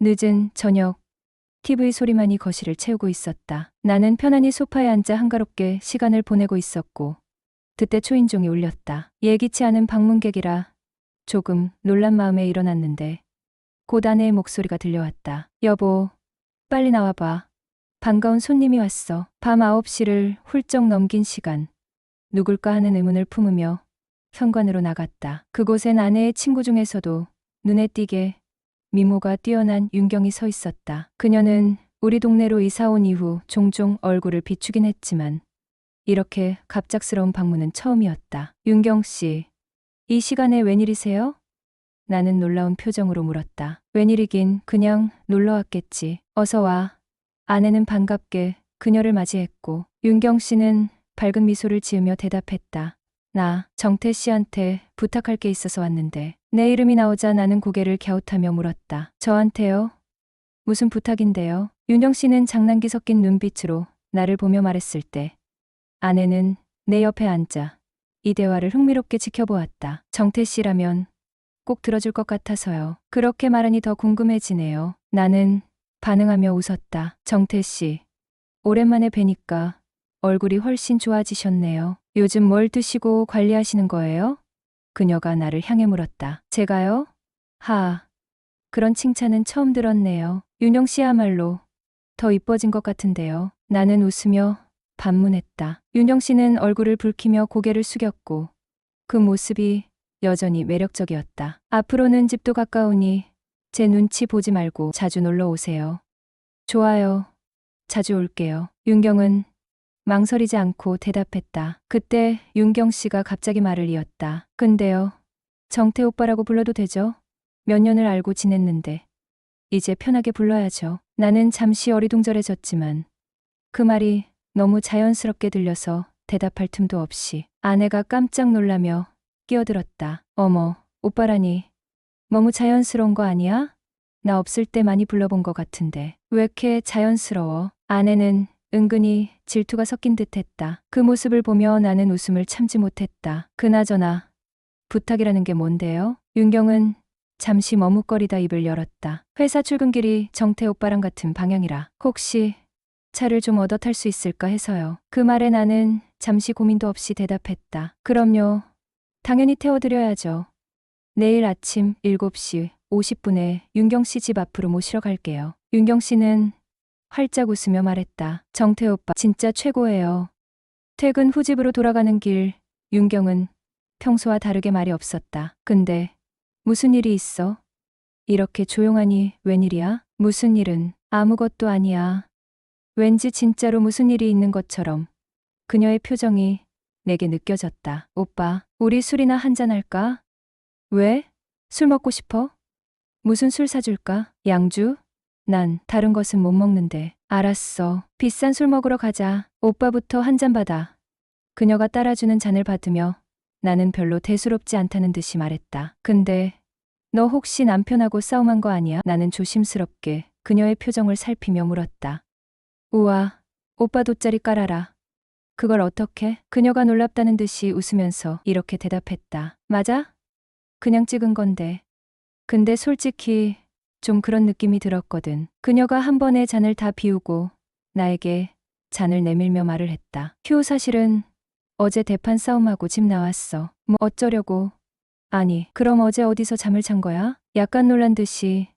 늦은 저녁, TV 소리만이 거실을 채우고 있었다. 나는 편안히 소파에 앉아 한가롭게 시간을 보내고 있었고, 그때 초인종이 울렸다. 예기치 않은 방문객이라 조금 놀란 마음에 일어났는데, 곧 아내의 목소리가 들려왔다. 여보, 빨리 나와봐. 반가운 손님이 왔어. 밤 9시를 훌쩍 넘긴 시간. 누굴까 하는 의문을 품으며 현관으로 나갔다. 그곳엔 아내의 친구 중에서도 눈에 띄게 미모가 뛰어난 윤경이 서 있었다. 그녀는 우리 동네로 이사 온 이후 종종 얼굴을 비추긴 했지만 이렇게 갑작스러운 방문은 처음이었다. 윤경 씨, 이 시간에 웬일이세요? 나는 놀라운 표정으로 물었다. 웬일이긴 그냥 놀러 왔겠지. 어서 와. 아내는 반갑게 그녀를 맞이했고 윤경 씨는 밝은 미소를 지으며 대답했다. 나 정태 씨한테 부탁할 게 있어서 왔는데. 내 이름이 나오자 나는 고개를 갸웃하며 물었다. 저한테요? 무슨 부탁인데요? 윤경 씨는 장난기 섞인 눈빛으로 나를 보며 말했을 때 아내는 내 옆에 앉아 이 대화를 흥미롭게 지켜보았다. 정태 씨라면 꼭 들어줄 것 같아서요. 그렇게 말하니 더 궁금해지네요. 나는 반응하며 웃었다. 정태 씨, 오랜만에 뵈니까 얼굴이 훨씬 좋아지셨네요. 요즘 뭘 드시고 관리하시는 거예요? 그녀가 나를 향해 물었다. 제가요? 그런 칭찬은 처음 들었네요. 윤영 씨야말로 더 이뻐진 것 같은데요. 나는 웃으며 반문했다. 윤영 씨는 얼굴을 붉히며 고개를 숙였고 그 모습이 여전히 매력적이었다. 앞으로는 집도 가까우니 제 눈치 보지 말고 자주 놀러 오세요. 좋아요. 자주 올게요. 윤경은 망설이지 않고 대답했다. 그때 윤경 씨가 갑자기 말을 이었다. 근데요. 정태 오빠라고 불러도 되죠? 몇 년을 알고 지냈는데 이제 편하게 불러야죠. 나는 잠시 어리둥절해졌지만 그 말이 너무 자연스럽게 들려서 대답할 틈도 없이 아내가 깜짝 놀라며 끼어들었다. 어머, 오빠라니. 너무 자연스러운 거 아니야? 나 없을 때 많이 불러본 것 같은데 왜 이렇게 자연스러워? 아내는 은근히 질투가 섞인 듯했다. 그 모습을 보며 나는 웃음을 참지 못했다. 그나저나 부탁이라는 게 뭔데요? 윤경은 잠시 머뭇거리다 입을 열었다. 회사 출근길이 정태 오빠랑 같은 방향이라 혹시 차를 좀 얻어 탈 수 있을까 해서요. 그 말에 나는 잠시 고민도 없이 대답했다. 그럼요. 당연히 태워드려야죠. 내일 아침 7시 50분에 윤경 씨 집 앞으로 모시러 갈게요. 윤경 씨는 활짝 웃으며 말했다. 정태 오빠 진짜 최고예요. 퇴근 후 집으로 돌아가는 길 윤경은 평소와 다르게 말이 없었다. 근데 무슨 일이 있어? 이렇게 조용하니 웬일이야? 무슨 일은 아무것도 아니야. 왠지 진짜로 무슨 일이 있는 것처럼 그녀의 표정이 내게 느껴졌다. 오빠, 우리 술이나 한잔할까? 왜? 술 먹고 싶어? 무슨 술 사줄까? 양주? 난 다른 것은 못 먹는데. 알았어. 비싼 술 먹으러 가자. 오빠부터 한 잔 받아. 그녀가 따라주는 잔을 받으며 나는 별로 대수롭지 않다는 듯이 말했다. 근데 너 혹시 남편하고 싸움한 거 아니야? 나는 조심스럽게 그녀의 표정을 살피며 물었다. 우와, 오빠 돗자리 깔아라. 그걸 어떻게? 그녀가 놀랍다는 듯이 웃으면서 이렇게 대답했다. 맞아? 그냥 찍은 건데. 근데 솔직히 좀 그런 느낌이 들었거든. 그녀가 한 번에 잔을 다 비우고 나에게 잔을 내밀며 말을 했다. 휴, 사실은 어제 대판 싸움하고 집 나왔어. 뭐 어쩌려고? 아니, 그럼 어제 어디서 잠을 잔 거야? 약간 놀란 듯이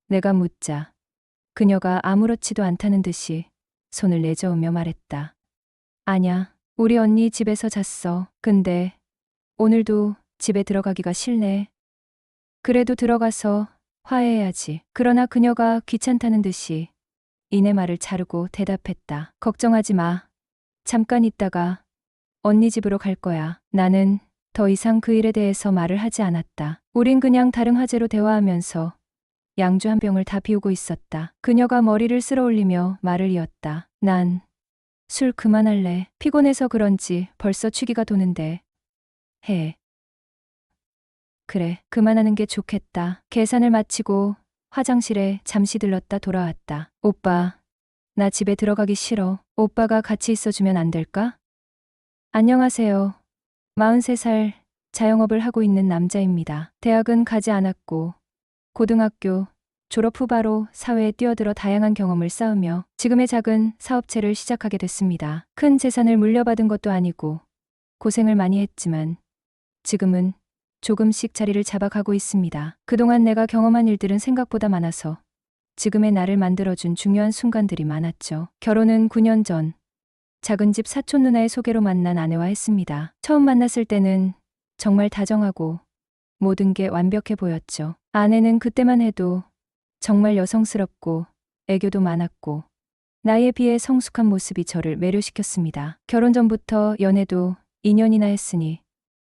내가 묻자 그녀가 아무렇지도 않다는 듯이 손을 내저으며 말했다. 아냐, 우리 언니 집에서 잤어. 근데 오늘도 집에 들어가기가 싫네. 그래도 들어가서 화해해야지. 그러나 그녀가 귀찮다는 듯이 이내 말을 자르고 대답했다. 걱정하지 마. 잠깐 있다가 언니 집으로 갈 거야. 나는 더 이상 그 일에 대해서 말을 하지 않았다. 우린 그냥 다른 화제로 대화하면서 양주 한 병을 다 비우고 있었다. 그녀가 머리를 쓸어 올리며 말을 이었다. 난 술 그만할래. 피곤해서 그런지 벌써 취기가 도는데. 그래, 그만하는 게 좋겠다. 계산을 마치고 화장실에 잠시 들렀다 돌아왔다. 오빠, 나 집에 들어가기 싫어. 오빠가 같이 있어주면 안 될까? 안녕하세요. 43살 자영업을 하고 있는 남자입니다. 대학은 가지 않았고 고등학교, 졸업 후 바로 사회에 뛰어들어 다양한 경험을 쌓으며 지금의 작은 사업체를 시작하게 됐습니다. 큰 재산을 물려받은 것도 아니고 고생을 많이 했지만 지금은 조금씩 자리를 잡아가고 있습니다. 그동안 내가 경험한 일들은 생각보다 많아서 지금의 나를 만들어준 중요한 순간들이 많았죠. 결혼은 9년 전 작은 집 사촌 누나의 소개로 만난 아내와 했습니다. 처음 만났을 때는 정말 다정하고 모든 게 완벽해 보였죠. 아내는 그때만 해도 정말 여성스럽고 애교도 많았고 나이에 비해 성숙한 모습이 저를 매료시켰습니다. 결혼 전부터 연애도 2년이나 했으니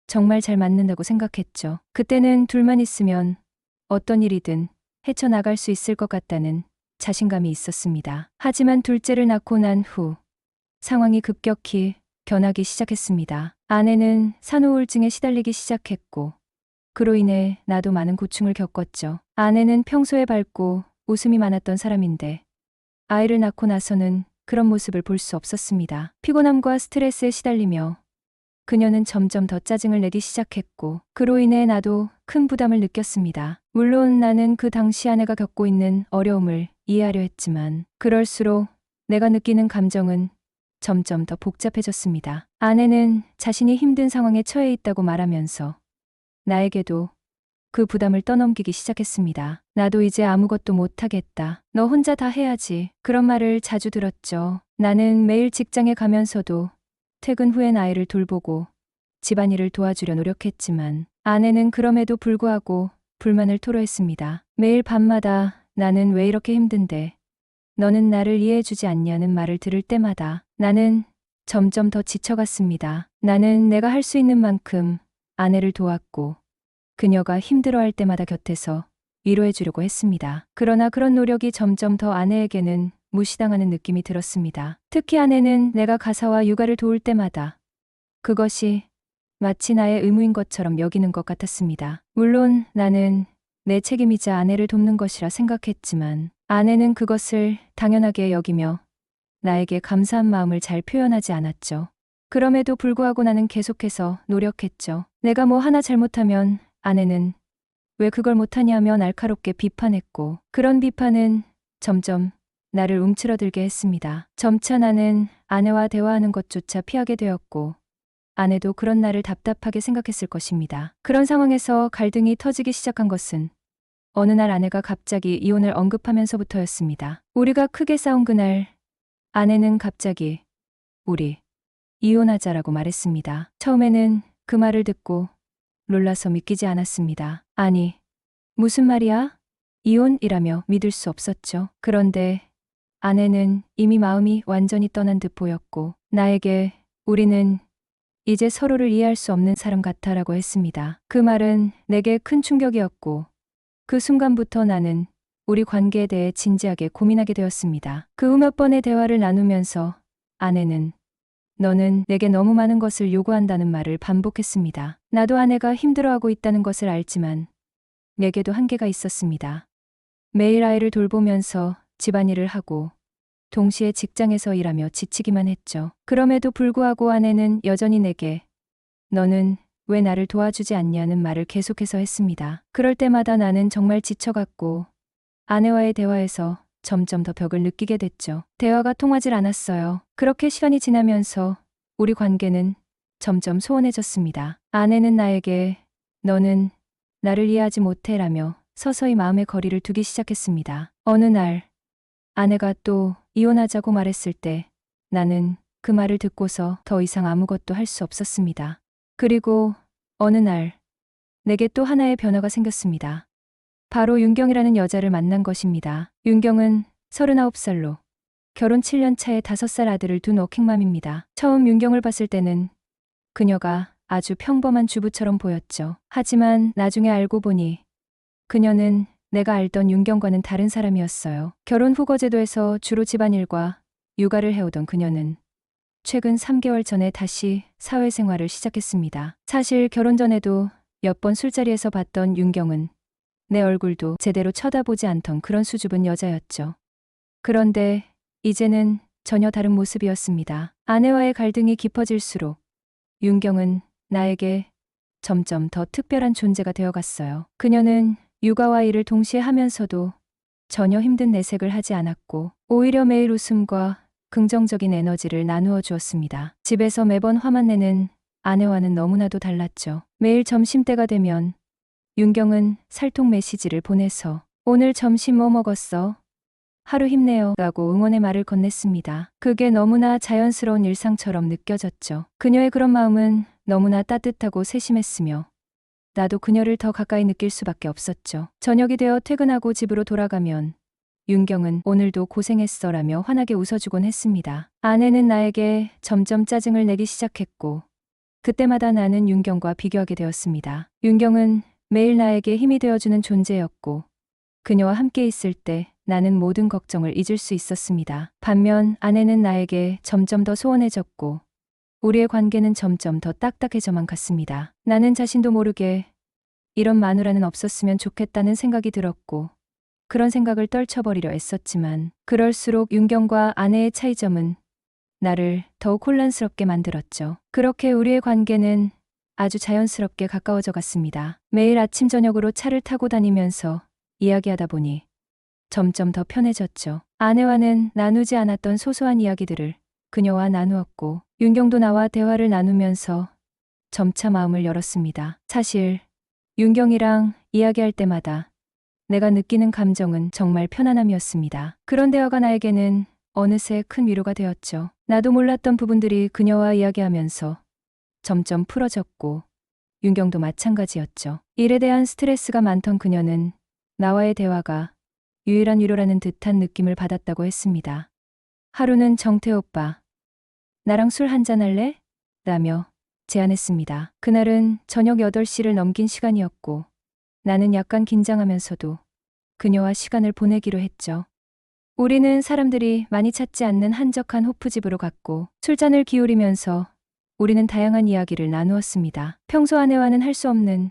정말 잘 맞는다고 생각했죠. 그때는 둘만 있으면 어떤 일이든 헤쳐나갈 수 있을 것 같다는 자신감이 있었습니다. 하지만 둘째를 낳고 난 후 상황이 급격히 변하기 시작했습니다. 아내는 산후우울증에 시달리기 시작했고 그로 인해 나도 많은 고충을 겪었죠. 아내는 평소에 밝고 웃음이 많았던 사람인데 아이를 낳고 나서는 그런 모습을 볼 수 없었습니다. 피곤함과 스트레스에 시달리며 그녀는 점점 더 짜증을 내기 시작했고 그로 인해 나도 큰 부담을 느꼈습니다. 물론 나는 그 당시 아내가 겪고 있는 어려움을 이해하려 했지만 그럴수록 내가 느끼는 감정은 점점 더 복잡해졌습니다. 아내는 자신이 힘든 상황에 처해 있다고 말하면서 나에게도 그 부담을 떠넘기기 시작했습니다. 나도 이제 아무것도 못하겠다. 너 혼자 다 해야지. 그런 말을 자주 들었죠. 나는 매일 직장에 가면서도 퇴근 후엔 아이를 돌보고 집안일을 도와주려 노력했지만 아내는 그럼에도 불구하고 불만을 토로했습니다. 매일 밤마다 나는 왜 이렇게 힘든데 너는 나를 이해해주지 않냐는 말을 들을 때마다 나는 점점 더 지쳐갔습니다. 나는 내가 할 수 있는 만큼 아내를 도왔고 그녀가 힘들어할 때마다 곁에서 위로해주려고 했습니다. 그러나 그런 노력이 점점 더 아내에게는 무시당하는 느낌이 들었습니다. 특히 아내는 내가 가사와 육아를 도울 때마다 그것이 마치 나의 의무인 것처럼 여기는 것 같았습니다. 물론 나는 내 책임이자 아내를 돕는 것이라 생각했지만 아내는 그것을 당연하게 여기며 나에게 감사한 마음을 잘 표현하지 않았죠. 그럼에도 불구하고 나는 계속해서 노력했죠. 내가 뭐 하나 잘못하면 아내는 왜 그걸 못하냐며 날카롭게 비판했고 그런 비판은 점점 나를 움츠러들게 했습니다. 점차 나는 아내와 대화하는 것조차 피하게 되었고 아내도 그런 나를 답답하게 생각했을 것입니다. 그런 상황에서 갈등이 터지기 시작한 것은 어느 날 아내가 갑자기 이혼을 언급하면서부터였습니다. 우리가 크게 싸운 그날 아내는 갑자기 우리 이혼하자라고 말했습니다. 처음에는 그 말을 듣고 놀라서 믿기지 않았습니다. 아니, 무슨 말이야? 이혼이라며 믿을 수 없었죠. 그런데 아내는 이미 마음이 완전히 떠난 듯 보였고 나에게 우리는 이제 서로를 이해할 수 없는 사람 같아라고 했습니다. 그 말은 내게 큰 충격이었고 그 순간부터 나는 우리 관계에 대해 진지하게 고민하게 되었습니다. 그 후 몇 번의 대화를 나누면서 아내는 너는 내게 너무 많은 것을 요구한다는 말을 반복했습니다. 나도 아내가 힘들어하고 있다는 것을 알지만 내게도 한계가 있었습니다. 매일 아이를 돌보면서 집안일을 하고 동시에 직장에서 일하며 지치기만 했죠. 그럼에도 불구하고 아내는 여전히 내게 너는 왜 나를 도와주지 않냐는 말을 계속해서 했습니다. 그럴 때마다 나는 정말 지쳐갔고 아내와의 대화에서 점점 더 벽을 느끼게 됐죠. 대화가 통하질 않았어요. 그렇게 시간이 지나면서 우리 관계는 점점 소원해졌습니다. 아내는 나에게 너는 나를 이해하지 못해라며 서서히 마음의 거리를 두기 시작했습니다. 어느 날 아내가 또 이혼하자고 말했을 때 나는 그 말을 듣고서 더 이상 아무것도 할 수 없었습니다. 그리고 어느 날 내게 또 하나의 변화가 생겼습니다. 바로 윤경이라는 여자를 만난 것입니다. 윤경은 39살로 결혼 7년 차에 5살 아들을 둔 워킹맘입니다. 처음 윤경을 봤을 때는 그녀가 아주 평범한 주부처럼 보였죠. 하지만 나중에 알고 보니 그녀는 내가 알던 윤경과는 다른 사람이었어요. 결혼 후 거제도에서 주로 집안일과 육아를 해오던 그녀는 최근 3개월 전에 다시 사회생활을 시작했습니다. 사실 결혼 전에도 몇 번 술자리에서 봤던 윤경은 내 얼굴도 제대로 쳐다보지 않던 그런 수줍은 여자였죠. 그런데 이제는 전혀 다른 모습이었습니다. 아내와의 갈등이 깊어질수록 윤경은 나에게 점점 더 특별한 존재가 되어갔어요. 그녀는 육아와 일을 동시에 하면서도 전혀 힘든 내색을 하지 않았고 오히려 매일 웃음과 긍정적인 에너지를 나누어 주었습니다. 집에서 매번 화만 내는 아내와는 너무나도 달랐죠. 매일 점심때가 되면 윤경은 살통 메시지를 보내서 오늘 점심 뭐 먹었어? 하루 힘내요 라고 응원의 말을 건넸습니다. 그게 너무나 자연스러운 일상처럼 느껴졌죠. 그녀의 그런 마음은 너무나 따뜻하고 세심했으며 나도 그녀를 더 가까이 느낄 수밖에 없었죠. 저녁이 되어 퇴근하고 집으로 돌아가면 윤경은 오늘도 고생했어 라며 환하게 웃어주곤 했습니다. 아내는 나에게 점점 짜증을 내기 시작했고 그때마다 나는 윤경과 비교하게 되었습니다. 윤경은 매일 나에게 힘이 되어주는 존재였고 그녀와 함께 있을 때 나는 모든 걱정을 잊을 수 있었습니다. 반면 아내는 나에게 점점 더 소원해졌고 우리의 관계는 점점 더 딱딱해져만 갔습니다. 나는 자신도 모르게 이런 마누라는 없었으면 좋겠다는 생각이 들었고 그런 생각을 떨쳐버리려 애썼지만 그럴수록 윤경과 아내의 차이점은 나를 더욱 혼란스럽게 만들었죠. 그렇게 우리의 관계는 아주 자연스럽게 가까워져 갔습니다. 매일 아침 저녁으로 차를 타고 다니면서 이야기하다 보니 점점 더 편해졌죠. 아내와는 나누지 않았던 소소한 이야기들을 그녀와 나누었고 윤경도 나와 대화를 나누면서 점차 마음을 열었습니다. 사실 윤경이랑 이야기할 때마다 내가 느끼는 감정은 정말 편안함이었습니다. 그런 대화가 나에게는 어느새 큰 위로가 되었죠. 나도 몰랐던 부분들이 그녀와 이야기하면서 점점 풀어졌고 윤경도 마찬가지였죠. 일에 대한 스트레스가 많던 그녀는 나와의 대화가 유일한 위로라는 듯한 느낌을 받았다고 했습니다. 하루는 정태 오빠, 나랑 술 한잔 할래? 라며 제안했습니다. 그날은 저녁 8시를 넘긴 시간이었고 나는 약간 긴장하면서도 그녀와 시간을 보내기로 했죠. 우리는 사람들이 많이 찾지 않는 한적한 호프집으로 갔고 술잔을 기울이면서 우리는 다양한 이야기를 나누었습니다. 평소 아내와는 할 수 없는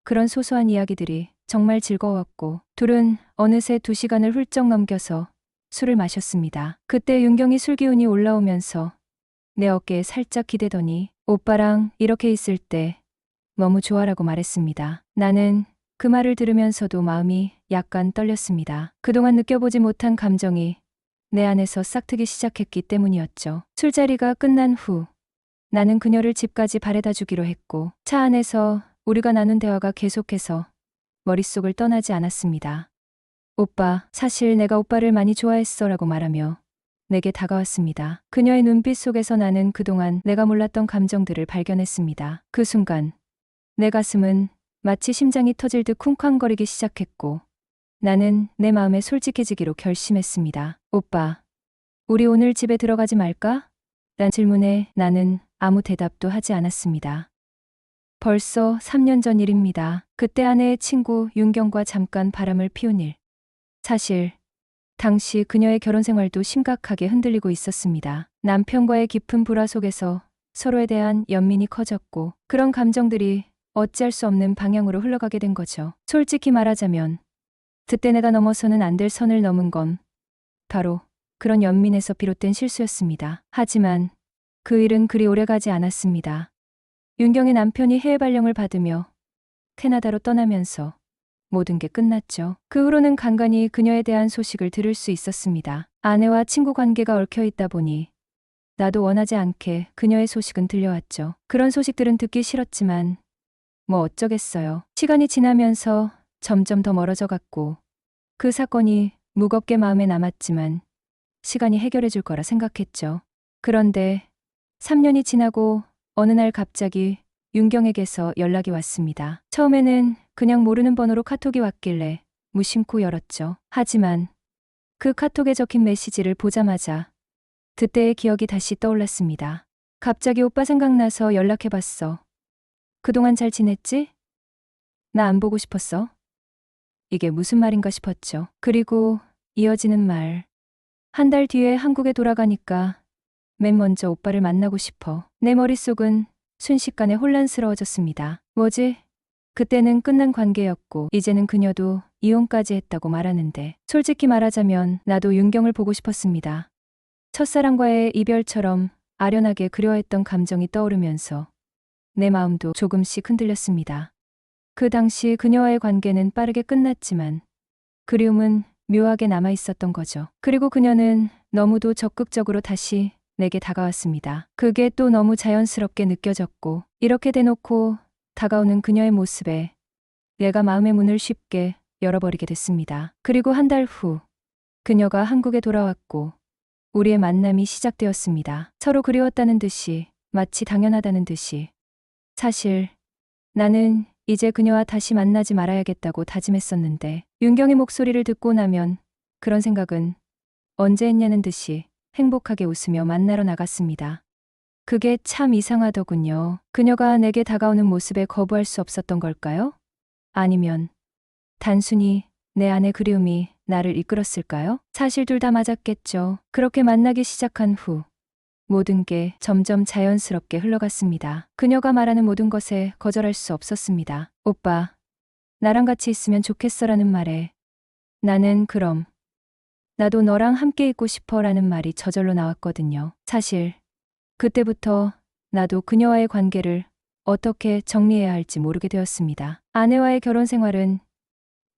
그런 소소한 이야기들이 정말 즐거웠고 둘은 어느새 2시간을 훌쩍 넘겨서 술을 마셨습니다. 그때 윤경이 술 기운이 올라오면서 내 어깨에 살짝 기대더니 오빠랑 이렇게 있을 때 너무 좋아라고 말했습니다. 나는 그 말을 들으면서도 마음이 약간 떨렸습니다. 그동안 느껴보지 못한 감정이 내 안에서 싹트기 시작했기 때문이었죠. 술자리가 끝난 후 나는 그녀를 집까지 바래다 주기로 했고 차 안에서 우리가 나눈 대화가 계속해서 머릿속을 떠나지 않았습니다. 오빠, 사실 내가 오빠를 많이 좋아했어 라고 말하며 내게 다가왔습니다. 그녀의 눈빛 속에서 나는 그동안 내가 몰랐던 감정들을 발견했습니다. 그 순간 내 가슴은 마치 심장이 터질 듯 쿵쾅거리기 시작했고 나는 내 마음에 솔직해지기로 결심했습니다. 오빠, 우리 오늘 집에 들어가지 말까? 란 질문에 나는 아무 대답도 하지 않았습니다. 벌써 3년 전 일입니다. 그때 아내의 친구 윤경과 잠깐 바람을 피운 일. 사실 당시 그녀의 결혼 생활도 심각하게 흔들리고 있었습니다. 남편과의 깊은 불화 속에서 서로에 대한 연민이 커졌고 그런 감정들이 어찌할 수 없는 방향으로 흘러가게 된 거죠. 솔직히 말하자면 그때 내가 넘어서는 안 될 선을 넘은 건 바로 그런 연민에서 비롯된 실수였습니다. 하지만 그 일은 그리 오래가지 않았습니다. 윤경의 남편이 해외 발령을 받으며 캐나다로 떠나면서 모든 게 끝났죠. 그 후로는 간간히 그녀에 대한 소식을 들을 수 있었습니다. 아내와 친구 관계가 얽혀 있다 보니 나도 원하지 않게 그녀의 소식은 들려왔죠. 그런 소식들은 듣기 싫었지만 뭐 어쩌겠어요. 시간이 지나면서 점점 더 멀어져 갔고 그 사건이 무겁게 마음에 남았지만 시간이 해결해 줄 거라 생각했죠. 그런데 3년이 지나고 어느 날 갑자기 윤경에게서 연락이 왔습니다. 처음에는 그냥 모르는 번호로 카톡이 왔길래 무심코 열었죠. 하지만 그 카톡에 적힌 메시지를 보자마자 그때의 기억이 다시 떠올랐습니다. 갑자기 오빠 생각나서 연락해봤어. 그동안 잘 지냈지? 나 안 보고 싶었어. 이게 무슨 말인가 싶었죠. 그리고 이어지는 말. 한 달 뒤에 한국에 돌아가니까 맨 먼저 오빠를 만나고 싶어. 내 머릿속은 순식간에 혼란스러워졌습니다. 뭐지? 그때는 끝난 관계였고 이제는 그녀도 이혼까지 했다고 말하는데 솔직히 말하자면 나도 윤경을 보고 싶었습니다. 첫사랑과의 이별처럼 아련하게 그리워했던 감정이 떠오르면서 내 마음도 조금씩 흔들렸습니다. 그 당시 그녀와의 관계는 빠르게 끝났지만 그리움은 묘하게 남아 있었던 거죠. 그리고 그녀는 너무도 적극적으로 다시 내게 다가왔습니다. 그게 또 너무 자연스럽게 느껴졌고, 이렇게 대놓고 다가오는 그녀의 모습에 내가 마음의 문을 쉽게 열어버리게 됐습니다. 그리고 한 달 후, 그녀가 한국에 돌아왔고, 우리의 만남이 시작되었습니다. 서로 그리웠다는 듯이, 마치 당연하다는 듯이. 사실 나는 이제 그녀와 다시 만나지 말아야겠다고 다짐했었는데, 윤경의 목소리를 듣고 나면 그런 생각은 언제 했냐는 듯이 행복하게 웃으며 만나러 나갔습니다. 그게 참 이상하더군요. 그녀가 내게 다가오는 모습에 거부할 수 없었던 걸까요? 아니면 단순히 내 안의 그리움이 나를 이끌었을까요? 사실 둘 다 맞았겠죠. 그렇게 만나기 시작한 후 모든 게 점점 자연스럽게 흘러갔습니다. 그녀가 말하는 모든 것에 거절할 수 없었습니다. 오빠, 나랑 같이 있으면 좋겠어라는 말에 나는 그럼 나도 너랑 함께 있고 싶어라는 말이 저절로 나왔거든요. 사실 그때부터 나도 그녀와의 관계를 어떻게 정리해야 할지 모르게 되었습니다. 아내와의 결혼 생활은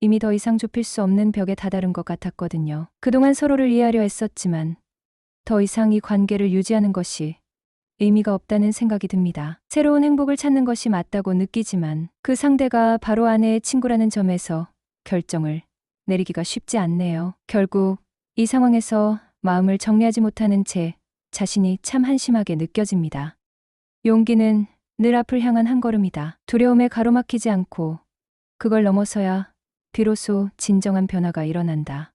이미 더 이상 좁힐 수 없는 벽에 다다른 것 같았거든요. 그동안 서로를 이해하려 했었지만 더 이상 이 관계를 유지하는 것이 의미가 없다는 생각이 듭니다. 새로운 행복을 찾는 것이 맞다고 느끼지만 그 상대가 바로 아내의 친구라는 점에서 결정을 내리기가 쉽지 않네요. 결국 이 상황에서 마음을 정리하지 못하는 제 자신이 참 한심하게 느껴집니다. 용기는 늘 앞을 향한 한 걸음이다. 두려움에 가로막히지 않고 그걸 넘어서야 비로소 진정한 변화가 일어난다.